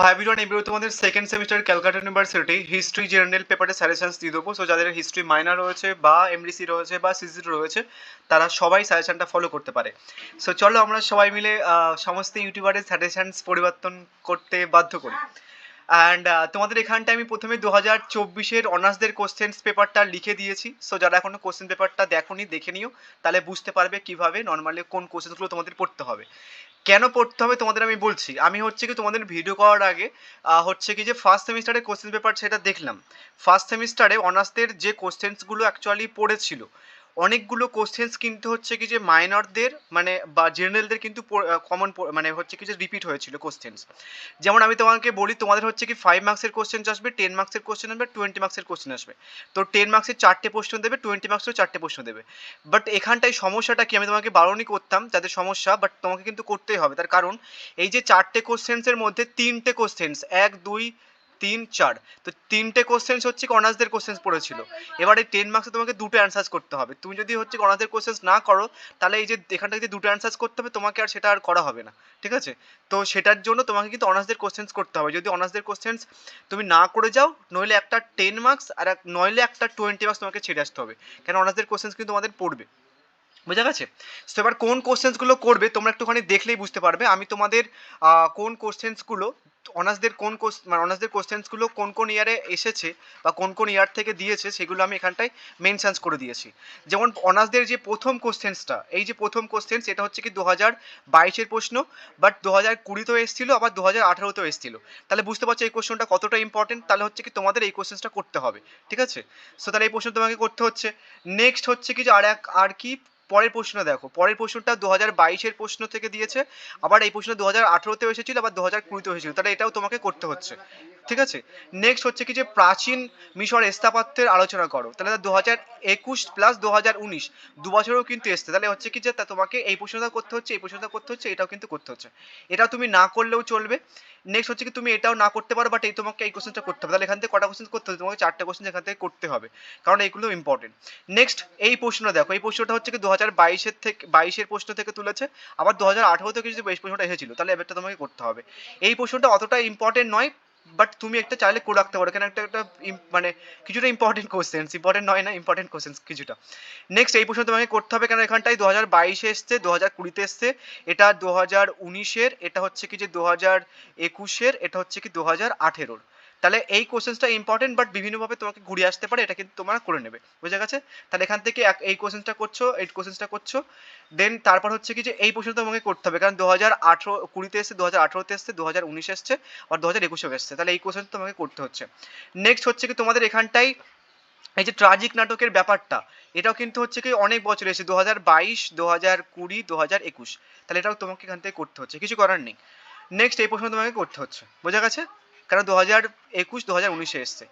Hi everyone, এবারে তোমাদের second semester Calcutta university history general পেপারে সাজেশনস দিয়ে দেবো। সো যাদের হিস্ট্রি মাইনর রয়েছে বা এমডিসি রয়েছে বা সিসি রয়েছে তারা সবাই সাজেশনটা ফলো করতে পারে। সো চলো আমরা সবাই মিলে সমস্ত ইউটিউবারের সাজেশনস পরিবর্তন করতে বাধ্য করি। অ্যান্ড তোমাদের এখানটায় আমি প্রথমে 2024-এর অনার্সদের কোশ্চেন্স পেপারটা লিখে দিয়েছি। সো যারা এখনো কোশ্চেন পেপারটা দেখোনি দেখে নিও, তাহলে বুঝতে পারবে কিভাবে নর্মালি কোন কোশ্চেন্সগুলো তোমাদের পড়তে হবে। কেন পড়তে হবে তোমাদের আমি বলছি। আমি হচ্ছে কি তোমাদের ভিডিও করার আগে হচ্ছে কি যে ফার্স্ট সেমিস্টারের কোশ্চেন পেপার সেটা দেখলাম। ফার্স্ট সেমিস্টারে অনার্সদের যে কোশ্চেন্সগুলো অ্যাকচুয়ালি পড়েছিল, অনেকগুলো কোশ্চেন্স কিন্তু হচ্ছে কি যে মাইনরদের মানে বা জেনারেলদের কিন্তু কমন মানে হচ্ছে কি যে রিপিট হয়েছিল কোশ্চেন্স। যেমন আমি তোমাকে বলি, তোমাদের হচ্ছে কি 5 মার্কসের কোশ্চেন আসবে, 10 মার্কসের কোশ্চেন আসবে, 20 মার্কসের কোশ্চেন আসবে। তো 10 মার্কসের 4টে প্রশ্ন দেবে, 20 মার্কসের 4টে প্রশ্ন দেবে। বাট এখানটায় সমস্যাটা কি, আমি তোমাকে বারণই করতাম যাদের সমস্যা, বাট তোমাকে কিন্তু করতেই হবে। তার কারণ এই যে 4টে কোশ্চেন্সের মধ্যে 3টে কোশ্চেন্স 1 2 3 4, তো 3টে কোশ্চেন্স হচ্ছে কি অনার্সদের কোশ্চেন্স পড়েছিল। এবার এই 10 মার্কসে তোমাকে দুটো অ্যান্সার্স করতে হবে। তুমি যদি হচ্ছে অনার্সদের কোশ্চেন্স না করো, তাহলে এই যে এখানটা যদি দুটো অ্যান্সার্স করতে হবে, তোমাকে আর সেটা আর করা হবে না, ঠিক আছে? তো সেটার জন্য তোমাকে কিন্তু অনার্সদের কোশ্চেন্স করতে হবে। যদি অনার্সদের কোশ্চেন্স তুমি না করে যাও, নইলে একটা 10 মার্কস আর নইলে একটা 20 মার্কস তোমাকে ছেড়ে আসতে হবে, কেন অনার্সদের কোশ্চেন্স কিন্তু তোমাদের পড়বে। বুঝা গেছে? তো এবার কোন কোশ্চেন্সগুলো করবে তোমরা একটুখানি দেখলেই বুঝতে পারবে। আমি তোমাদের কোন কোশ্চেন্সগুলো অনার্সদের মানে অনার্সদের কোশ্চেন্সগুলো কোন কোন ইয়ারে এসেছে বা কোন কোন ইয়ার থেকে দিয়েছে সেগুলো আমি এখানটায় মেনশনস করে দিয়েছি। যেমন অনার্সদের যে প্রথম কোশ্চেন্সটা, এই যে প্রথম কোশ্চেন্স, এটা হচ্ছে কি 2022-এর প্রশ্ন, বাট 2020-তেও এসেছিল, আবার 2018-তেও এসেছিল। তাহলে বুঝতে পারছো এই কোশ্চেনটা কতটা ইম্পর্টেন্ট। তাহলে হচ্ছে কি তোমাদের এই কোশ্চেন্সটা করতে হবে, ঠিক আছে? সো তাহলে এই প্রশ্ন তোমাকে করতে হচ্ছে। নেক্সট হচ্ছে কি যে আর কি পরের প্রশ্নটা দেখো, পরের প্রশ্নটা 2022-এর প্রশ্ন থেকে দিয়েছে, আবার এই প্রশ্ন 2018-তেও এসেছিল, আবার 2020-তেও এসেছিল, তাহলে এটাও তোমাকে করতে হচ্ছে, ঠিক আছে? নেক্সট হচ্ছে কি যে প্রাচীন মিশর স্থাপত্যের আলোচনা করো, তাহলে 2021 প্লাস 2019 দু বছরেও কিন্তু এসছে। তাহলে হচ্ছে কি যে তা তোমাকে এই প্রশ্নটা করতে হচ্ছে, এই প্রশ্নটা করতে হচ্ছে, এটাও কিন্তু করতে হচ্ছে। এটাও তুমি না করলেও চলবে। নেক্সট হচ্ছে কি তুমি এটাও না করতে পারো, বাট এই তোমাকে এই কোশ্চেনটা করতে হবে। তাহলে এখান থেকে কটা কোশ্চেন করতে হবে? তোমাকে 4টে কোশ্চেন এখান থেকে করতে হবে, কারণ এইগুলো ইম্পর্টেন্ট। নেক্সট এই প্রশ্নটা দেখো, এই প্রশ্নটা হচ্ছে কি 2022-এর থেকে 22-এর প্রশ্ন থেকে তুলেছে, আবার 2018 থেকে যদি এই প্রশ্নটা এসেছিল, তাহলে এবারটা তোমাকে করতে হবে। এই প্রশ্নটা অতটা ইম্পর্টেন্ট নয়, বাট তুমি একটা চাইলে করে রাখতে পারো, এখানে একটা মানে কিছুটা ইম্পর্টেন্ট কোশ্চেন, ইম্পর্টেন্ট নয় না, ইম্পর্টেন্ট কোশ্চেন কিছুটা। নেক্সট এই প্রশ্ন তোমাকে করতে হবে, কারণ এখানটায় 2022-এ এসছে, 2020-তে এসছে, এটা 2019-এর, এটা হচ্ছে কি যে 2021-এর, এটা হচ্ছে কি 2018-এর। তাহলে এই কোশ্চেন্সটা ইম্পর্টেন্ট, বাট বিভিন্নভাবে তোমাকে ঘুরে আসতে পারে, এটা কিন্তু তোমরা করে নেবে। বুঝে গেছে? তাহলে এখান থেকে এই কোশ্চেন্সটা করছো, এই কোশ্চেন্সটা করছো, দেন তারপর হচ্ছে কি যে এই প্রশ্নটা তোমাকে করতে হবে, কারণ 2020-তে এসছে, 2018-তে এসছে, 2019-এ এসছে, আর 2021-এও এসছে, তাহলে এই কোশ্চেন তোমাকে করতে হচ্ছে। নেক্সট হচ্ছে কি তোমাদের এখানটাই এই যে ট্রাজিক নাটকের ব্যাপারটা, এটাও কিন্তু হচ্ছে কি অনেক বছর এসেছে, 2022, 2020, 2021, তাহলে এটাও তোমাকে এখান থেকে করতে হচ্ছে, কিছু করার নেই। নেক্সট এই প্রশ্ন তোমাকে করতে হচ্ছে। বোঝা গেছে? কারণ 2021, 2019-এ এসছে।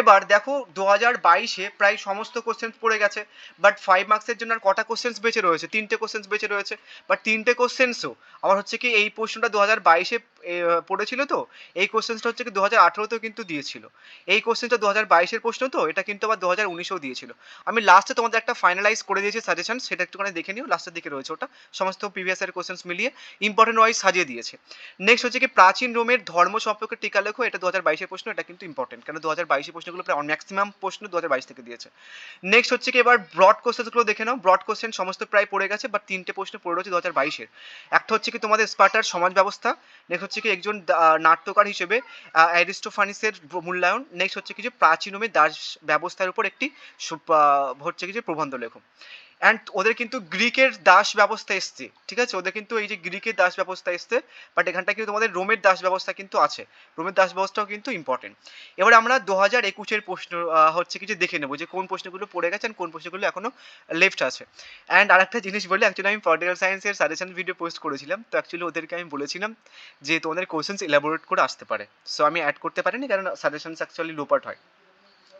এবার দেখো 2022-এ প্রায় সমস্ত কোশ্চেন পড়ে গেছে, বাট 5 মার্কসের জন্য আর কটা কোশ্চেন্স বেঁচে রয়েছে? 3টে কোশ্চেন্স বেঁচে রয়েছে। বাট 3টে কোশ্চেন্সও আবার হচ্ছে কি এই প্রশ্নটা 2022-এ পড়েছিল, তো এই কোশ্চেন্সটা হচ্ছে কি 2018-তেও কিন্তু দিয়েছিল। এই কোশ্চেনটা 2022-এর প্রশ্ন, তো এটা কিন্তু আবার 2019-এও দিয়েছিল। আমি লাস্টে তোমাদের একটা ফাইনালাইজ করে দিয়েছি সাজেশন, সেটা একটুখানি দেখে নিও, লাস্টের দিকে রয়েছে ওটা, সমস্ত প্রিভিয়াস এর কোশ্চেন্স মিলিয়ে ইম্পর্টেন্ট ওয়াইজ সাজিয়ে দিয়েছে। নেক্সট হচ্ছে কি প্রাচীন রোমের ধর্ম সম্পর্কে টিকা লেখো, এটা 2022-এর প্রশ্ন, এটা কিন্তু ইম্পর্টেন্ট, কারণ 2022-এর প্রশ্নগুলো প্রায় ম্যাক্সিমাম প্রশ্ন 2022 থেকে দিয়েছে। নেক্সট হচ্ছে কি এবার ব্রড কোশ্চেন্সগুলো দেখে নাও। ব্রড কোশ্চেন সমস্ত প্রায় পড়ে গেছে, বাট 3টে প্রশ্ন পড়ে রয়েছে 2022-এর। একটা হচ্ছে কি তোমাদের স্পার্টার সমাজ ব্যবস্থা, নেক্সট হচ্ছে কি একজন নাট্যকার হিসেবে অ্যারিস্টোফানিসের মূল্যায়ন, নেক্সট হচ্ছে কি যে প্রাচীন রোমের দাস ব্যবস্থার উপর একটি হচ্ছে কি যে প্রবন্ধ লেখো। অ্যান্ড ওদের কিন্তু গ্রিকের দাস ব্যবস্থা এসছে, ঠিক আছে? ওদের কিন্তু এই যে গ্রিকের দাস ব্যবস্থা এসছে, বাট এখানটা কিন্তু তোমাদের রোমের দাস ব্যবস্থা কিন্তু আছে, রোমের দাস ব্যবস্থাও কিন্তু ইম্পর্টেন্ট। এবার আমরা 2021-এর প্রশ্ন হচ্ছে কি যে দেখে নেবো যে কোন প্রশ্নগুলো পড়ে গেছে আর কোন প্রশ্নগুলো এখনো লেফট আছে। অ্যান্ড আরেকটা জিনিস বলি, অ্যাকচুয়ালি আমি পলিটিক্যাল সায়েন্সের সাজেশন ভিডিও পোস্ট করেছিলাম, তো অ্যাকচুয়ালি ওদেরকে আমি বলেছিলাম যে তোমাদের কোশ্চেন্স এলাবোরেট করে আসতে পারে। সো আমি অ্যাড করতে পারিনি, কারণ সাজেশনস অ্যাকচুয়ালি লোপার্ট হয়,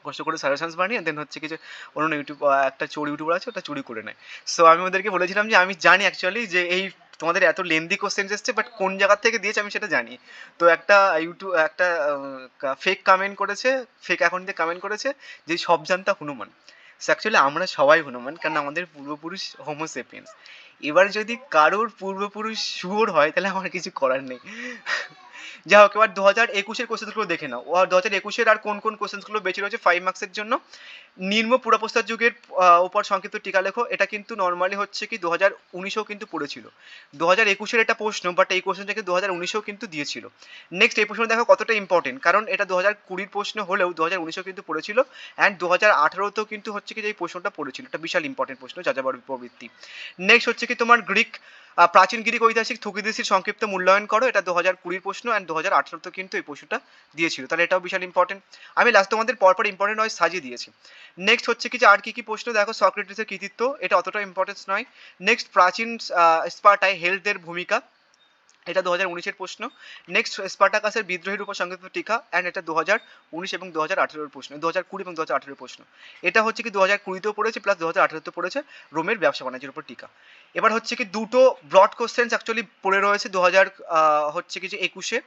কষ্ট করে সাজেশনস বানিয়ে দেন হচ্ছে কি যে অন্য ইউটিউব একটা চোর ইউটিউবার আছে, ওটা চুরি করে নেয়। সো আমি ওদেরকে বলেছিলাম যে আমি জানি অ্যাকচুয়ালি যে এই তোমাদের এত লেন্দি কোশ্চেন্স এসছে, বাট কোন জায়গা থেকে দিয়েছে আমি সেটা জানি। তো একটা একটা ফেক কমেন্ট করেছে, ফেক অ্যাকাউন্ট দিয়ে কমেন্ট করেছে যে সব জানতা হনুমান। সো অ্যাকচুয়ালি আমরা সবাই হনুমান, কারণ আমাদের পূর্বপুরুষ হোমোসেপিয়েন্স। এবার যদি কারোর পূর্বপুরুষ শুয়োর হয়, তাহলে আমার কিছু করার নেই। যাই হোক, এবার 2021-এর কোশ্চেনগুলো দেখে নাও। 2021-এর আর কোন কোন কোশ্চেনগুলো বেঁচে রয়েছে 5 মার্কসের জন্য। নিম্ন পুরাপ্রস্তর যুগের উপর সংক্ষিপ্ত টিকা লেখো। এটা কিন্তু নর্মালি হচ্ছে কি 2019-এও কিন্তু পড়েছিল। 2021-এর এটা প্রশ্ন, বাট এই কোশ্চেনটাকে 2019-এও কিন্তু দিয়েছিল। নেক্সট এই প্রশ্ন দেখো কতটা ইম্পর্টেন্ট, কারণ এটা 2020-এর প্রশ্ন হলেও 2019-এও কিন্তু পড়েছিল, অ্যান্ড 2018-তেও কিন্তু হচ্ছে কি যে এই প্রশ্নটা পড়েছিল। এটা বিশাল ইম্পর্টেন্ট প্রশ্ন, যাযাবর প্রবৃত্তি। নেক্সট হচ্ছে কি তোমার গ্রিক প্রাচীন গ্রিক ঐতিহাসিক থুকিদিসের সংক্ষিপ্ত মূল্যায়ন করো। এটা 2020-এর প্রশ্ন, অ্যান্ড 2018-তেও কিন্তু এই প্রশ্নটা দিয়েছিল, তাহলে এটাও বিশাল ইম্পর্টেন্ট। আমি লাস্ট তোমাদের পরপর ইম্পর্টেন্ট হয় সাজিয়ে দিয়েছি। নেক্সট হচ্ছে কি যে আর কি কি প্রশ্ন দেখো, সক্রেটিসের কৃতিত্ব, এটা অতটা ইম্পর্টেন্স নয়। নেক্সট প্রাচীন স্পার্টায় হেলথের ভূমিকা, এটা 2019-এর প্রশ্ন। নেক্সট স্পার্টাকাসের বিদ্রোহের উপর সংক্ষিপ্ত টিকা, অ্যান্ড এটা 2019 এবং 2018-এর প্রশ্ন, 2020 এবং 2018-এর প্রশ্ন। এটা হচ্ছে কি 2020-তেও পড়েছে প্লাস 2018-তেও পড়েছে, রোমের ব্যবসা বাণিজ্যের উপর টিকা। এবার হচ্ছে কি দুটো ব্রড কোশ্চেন্স অ্যাকচুয়ালি পড়ে রয়েছে 2021-এ,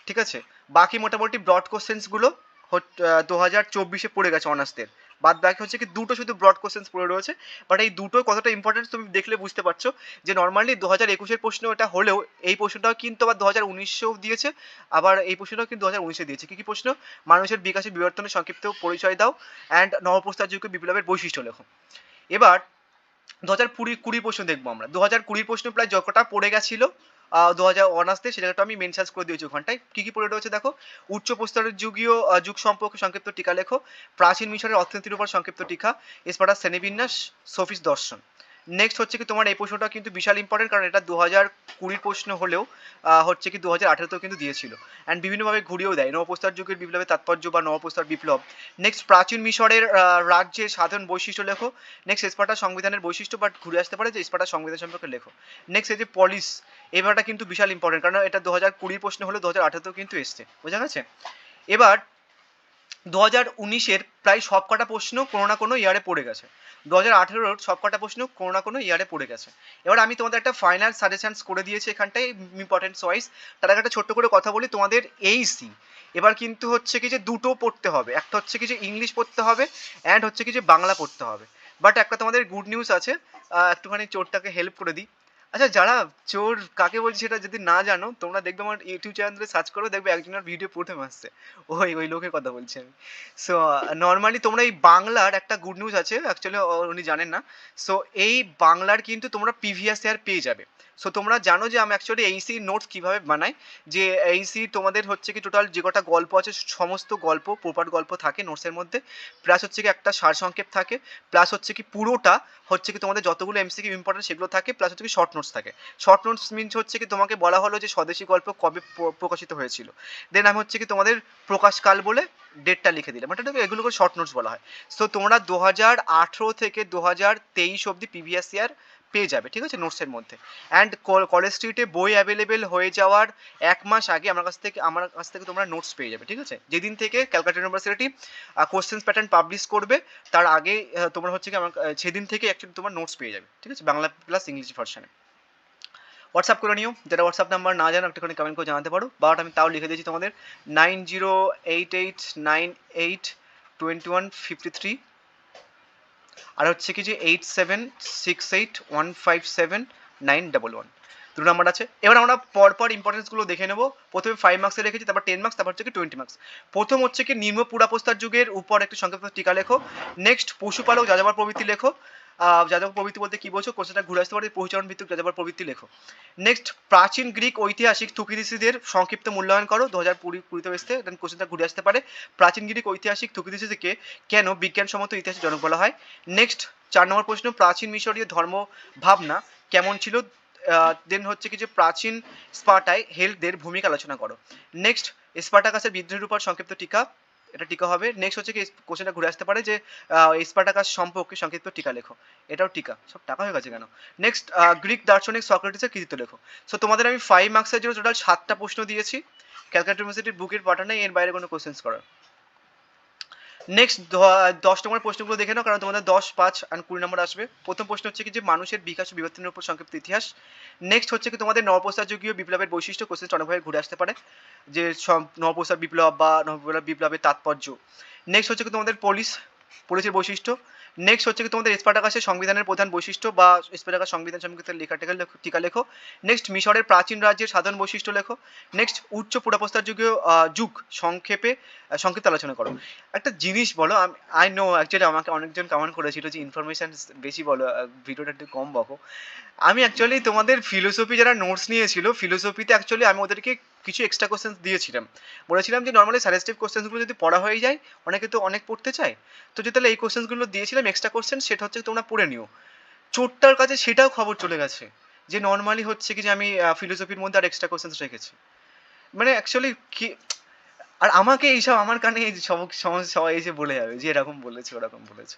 ঠিক আছে। বাকি মোটামুটি ব্রড কোশ্চেন্সগুলো 2024-এ পড়ে গেছে অনার্সদের। বাদ বাকি হচ্ছে কি দুটো শুধু ব্রড কোশ্চেন্স পড়ে রয়েছে, বাট এই দুটো কতটা ইম্পর্টেন্ট তুমি দেখলে বুঝতে পারছো যে নর্মালি 2021-এর প্রশ্ন এটা হলেও এই প্রশ্নটাও কিন্তু আবার 2019-এও দিয়েছে, আবার এই প্রশ্নটাও কিন্তু 2019-এ দিয়েছে। কি কি প্রশ্ন? মানুষের বিকাশের বিবর্তনের সংক্ষিপ্ত পরিচয় দাও, অ্যান্ড নবপ্রস্তর যুগে বিপ্লবের বৈশিষ্ট্য লেখো। এবার 2020 প্রশ্ন দেখবো আমরা। 2020 প্রশ্ন প্রায় যতটা পড়ে গেছিল 2000 অনার্সতে, সে জায়গাটা আমি মেনশন করে দিয়েছি ওখানটায়। কি কি পড়ে রয়েছে দেখো, উচ্চ প্রস্তরের যুগীয় যুগ সম্পর্কে সংক্ষিপ্ত টিকা লেখো, প্রাচীন মিশরের অর্থনীতির উপর সংক্ষিপ্ত টিকা, স্পার্টার শ্রেণীবিন্যাস, সোফিস দর্শন। নেক্সট হচ্ছে কি তোমার এই প্রশ্নটা কিন্তু বিশাল ইম্পর্টেন্ট, কারণ এটা 2020 প্রশ্ন হলেও হচ্ছে কি 2018-তেও কিন্তু দিয়েছিল, অ্যান্ড বিভিন্নভাবে ঘুরিয়েও দেয়। নবপ্রস্তর যুগের বিপ্লবের তাৎপর্য বা নবপ্রস্তর বিপ্লব। নেক্সট প্রাচীন মিশরের রাজ্যের সাধারণ বৈশিষ্ট্য লেখো। নেক্সট স্পার্টার সংবিধানের বৈশিষ্ট্য, বাট ঘুরে আসতে পারে যে স্পার্টার সংবিধান সম্পর্কে লেখো। নেক্সট এই যে পলিস, এবারটা কিন্তু বিশাল ইম্পর্টেন্ট, কারণ এটা 2020 প্রশ্ন হলে 2018-তেও কিন্তু এসছে, বোঝা গেছে। এবার 2019-এর প্রায় সব কটা প্রশ্ন কোনো না কোনো ইয়ারে পড়ে গেছে, 2018-এর সব কটা প্রশ্ন কোনো না কোনো ইয়ারে পড়ে গেছে। এবার আমি তোমাদের একটা ফাইনাল সাজেশনস করে দিয়েছি এখানটায় ইম্পর্টেন্স ওয়াইজ। তার আগে একটা ছোট্ট করে কথা বলি, তোমাদের এইসি এবার কিন্তু হচ্ছে কি যে দুটো পড়তে হবে, একটা হচ্ছে কি যে ইংলিশ পড়তে হবে, অ্যান্ড হচ্ছে কি যে বাংলা পড়তে হবে। বাট একটা তোমাদের গুড নিউজ আছে, একটুখানি চোরটাকে হেল্প করে দিই। আচ্ছা, যারা চোর কাকে বলছি সেটা যদি না জানো, তোমরা দেখবে আমার ইউটিউব চ্যানেলে সার্চ করো, দেখবে একজনের ভিডিও প্রথমে আসছে, ওই লোকের কথা বলছি আমি। সো নর্মালি তোমরা এই বাংলার একটা গুড নিউজ আছে, অ্যাকচুয়ালি উনি জানেন না। সো এই বাংলার কিন্তু তোমরা প্রিভিয়াস ইয়ার পেয়ে যাবে। সো তোমরা জানো যে আমি অ্যাকচুয়ালি এইসি নোটস কীভাবে বানাই, যে এইসি তোমাদের হচ্ছে কি টোটাল যে কটা গল্প আছে সমস্ত গল্প প্রপার গল্প থাকে নোটসের মধ্যে, প্লাস হচ্ছে কি একটা সারসংক্ষেপ থাকে, প্লাস হচ্ছে কি পুরোটা হচ্ছে কি তোমাদের যতগুলো এমসিকিউ ইম্পর্টেন্ট সেগুলো থাকে, প্লাস হচ্ছে কি শর্ট নোটস থাকে। শর্ট নোটস মিনস হচ্ছে কি তোমাকে বলা হলো যে স্বদেশী গল্প কবে প্রকাশিত হয়েছিল, দেন আমি হচ্ছে কি তোমাদের প্রকাশকাল বলে ডেটটা লিখে দিলাম, এটা এগুলোকে শর্ট নোটস বলা হয়। সো তোমরা 2018 থেকে 2023 অবধি প্রিভিয়াস ইয়ার পেয়ে যাবে, ঠিক আছে, নোটসের মধ্যে। অ্যান্ড কলেজ স্ট্রিটে বই অ্যাভেলেবেল হয়ে যাওয়ার 1 মাস আগে আমার কাছ থেকে তোমরা নোটস পেয়ে যাবে, ঠিক আছে। যেদিন থেকে Calcutta university questions pattern publish করবে তার আগে তোমরা হচ্ছে কি আমার সেদিন থেকে অ্যাকচুয়ালি তোমার নোটস পেয়ে যাবে, ঠিক আছে, বাংলা প্লাস ইংলিশ ভার্সনে। হোয়াটসঅ্যাপ করে নিও, যেটা হোয়াটসঅ্যাপ নাম্বার না জানো একটুখানি কমেন্ট করে জানাতে পারো, বাট আমি তাও লিখে দিয়েছি তোমাদের 9088982153, আর হচ্ছে কি যে 8768157911, দুটো নাম্বার আছে। এবার আমরা পরপর ইম্পর্টেন্সগুলো দেখে নেবো। প্রথমে 5 মার্কসে রেখেছি, তারপর 10 মার্কস, তারপর হচ্ছে কি 20 মার্কস। প্রথম হচ্ছে কি নিম্ন পুরাপ্রস্তর যুগের উপর একটি সংক্ষিপ্ত টিকা লেখো। নেক্সট পশুপালক যাযাবর প্রবৃত্তি লেখো। যাযাবর প্রবৃত্তি বলতে কি বলছো, কোশ্চেনটা ঘুরে আসতে পারে, পশুচারণ ভিত্তিক যাযাবর প্রবৃত্তি লেখো। নেক্সট প্রাচীন গ্রিক ঐতিহাসিক থুকিদিসিদের সংক্ষিপ্ত মূল্যায়ন করো, 2020-তে এসছে, দেন কোশ্চেনটা ঘুরে আসতে পারে। প্রাচীন গ্রিক ঐতিহাসিক থুকিদিসিদেরকে কেন বিজ্ঞানসম্মত ইতিহাসের জনক বলা হয়। নেক্সট 4 নম্বর প্রশ্ন, প্রাচীন মিশরীয় ধর্ম ভাবনা কেমন ছিল। দেন হচ্ছে কি যে প্রাচীন স্পার্টায় হেলথদের ভূমিকা আলোচনা করো। নেক্সট স্পার্টাকাসের বিদ্রোহের উপর সংক্ষিপ্ত টিকা, এটা টিকা হবে। নেক্সট হচ্ছে কি কোশ্চেনটা ঘুরে আসতে পারে যে স্পার্টাকাস সম্পর্কে সংক্ষিপ্ত টিকা লেখো, এটাও টিকা, সব টাকা হয়ে গেছে কেন। নেক্সট গ্রিক দার্শনিক সক্রেটিসের কৃতিত্ব লেখো। সো তোমাদের আমি 5 মার্কসের জন্য টোটাল 7টা প্রশ্ন দিয়েছি, ক্যালকাটা ইউনিভার্সিটির বুকের পাঠানে এর বাইরে কোনো কোশ্চেন্স করার। নেক্সট 10 নম্বর প্রশ্নগুলো দেখে নাও, কারণ তোমাদের 10, 5 আর 20 নম্বর আসবে। প্রথম প্রশ্ন হচ্ছে কি যে মানুষের বিকাশ ও বিবর্তনের উপর সংক্ষিপ্ত ইতিহাস। নেক্সট হচ্ছে কি তোমাদের নবপ্রস্তর যুগীয় বিপ্লবের বৈশিষ্ট্য, কোশ্চেন অনেকভাবে ঘুরে আসতে পারে, যে নবপ্রস্তর বিপ্লব বা নববিপ্লবের তাৎপর্য। নেক্সট হচ্ছে কি তোমাদের পুলিশের বৈশিষ্ট্য। নেক্সট হচ্ছে কি তোমাদের স্পার্টাকাসের সংবিধানের প্রধান বৈশিষ্ট্য বা স্পার্টাকাস সংবিধান সম্পর্কিত টিকা লেখো। নেক্সট মিশরের প্রাচীন রাজ্যের সাধারণ বৈশিষ্ট্য লেখো। নেক্সট উচ্চ পুরাপ্রস্তর যুগীয় যুগ সংক্ষেপে সংক্ষিপ্ত আলোচনা করো। একটা জিনিস বলো, আই নো অ্যাকচুয়ালি আমাকে অনেকজন কমেন্ট করেছিল যে ইনফরমেশন বেশি বলো, ভিডিওটা একটু কম বকো। আমি অ্যাকচুয়ালি তোমাদের ফিলোসফি যারা নোটস নিয়েছিল, ফিলোসফিতে অ্যাকচুয়ালি আমি ওদেরকে কিছু এক্সট্রা কোশ্চেন দিয়েছিলাম। বলেছিলাম যে নর্মালি সাজেস্টিভ কোশ্চেনগুলো যদি পড়া হয়ে যায়, অনেকে তো অনেক পড়তে চায়, তো যে তাহলে এই কোশ্চেনগুলো দিয়েছিলাম এক্সট্রা কোশ্চেন, সেটা হচ্ছে তোমরা পড়ে নিও। চোরটার কাছে সেটাও খবর চলে গেছে যে নর্মালি হচ্ছে কি যে আমি ফিলোসফির মধ্যে আর এক্সট্রা কোশ্চেন রেখেছি। মানে অ্যাকচুয়ালি কি, আর আমাকে এইসব আমার কানে এই সবাই এসে বলে যাবে যে এরকম বলেছে ওরকম বলেছে।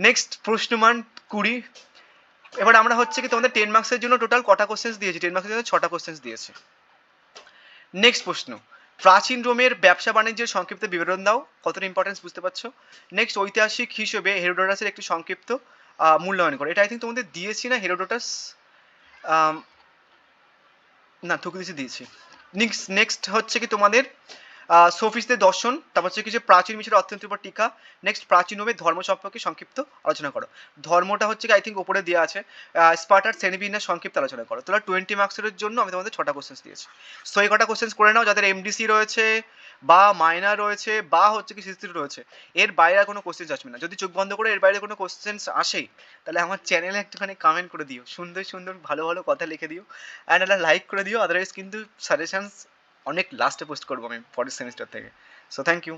নেক্সট প্রশ্নমান 20। এবার আমরা হচ্ছে কি তোমাদের 10 মার্কসের জন্য টোটাল কটা কোশ্চেন দিয়েছি? 10 মার্কসের জন্য 6টা কোশ্চেন দিয়েছি। নেক্সট প্রশ্ন, প্রাচীন রোমের ব্যবসা বাণিজ্যের সংক্ষিপ্ত বিবরণ দাও। কতটা ইম্পর্টেন্স বুঝতে পারছো? নেক্সট, ঐতিহাসিক হিসেবে হেরোডোটাসের একটি সংক্ষিপ্ত মূল্যায়ন করো। এটা আই থিঙ্ক তোমাদের দিয়েছি না হেরোডোটাস? না, থুকু দিয়েছি। নেক্সট হচ্ছে কি তোমাদের সোফিস্টদের দর্শন, তারপর হচ্ছে কি যে প্রাচীন মিশরের অর্থনীতির উপর টিকা। নেক্সট, প্রাচীন রোমের ধর্ম সম্পর্কে সংক্ষিপ্ত আলোচনা করো। ধর্মটা হচ্ছে কি আই থিঙ্ক ওপরে দেওয়া আছে। স্পার্টার শ্রেণীবিন্যাস সংক্ষিপ্ত আলোচনা করো। তোমরা 20 মার্কসের জন্য আমি তোমাদের 6টা কোশ্চেন দিয়েছি। সো এই কটা কোশ্চেন করে নাও যাদের এমডিসি রয়েছে বা মাইনার রয়েছে বা হচ্ছে কি সিসি রয়েছে। এর বাইরে আর কোনো কোশ্চেন আসবে না। যদি চোখ বন্ধ করে এর বাইরে কোনো কোশ্চেন আসে, তাহলে আমার চ্যানেলে একটুখানি কমেন্ট করে দিও, সুন্দর সুন্দর ভালো ভালো কথা লিখে দিও, অ্যান্ড একটা লাইক করে দিও। আদারওয়াইজ কিন্তু সাজেশনস অনেক লাস্টে পোস্ট করবো আমি পরের সেমিস্টার থেকে। So thank you.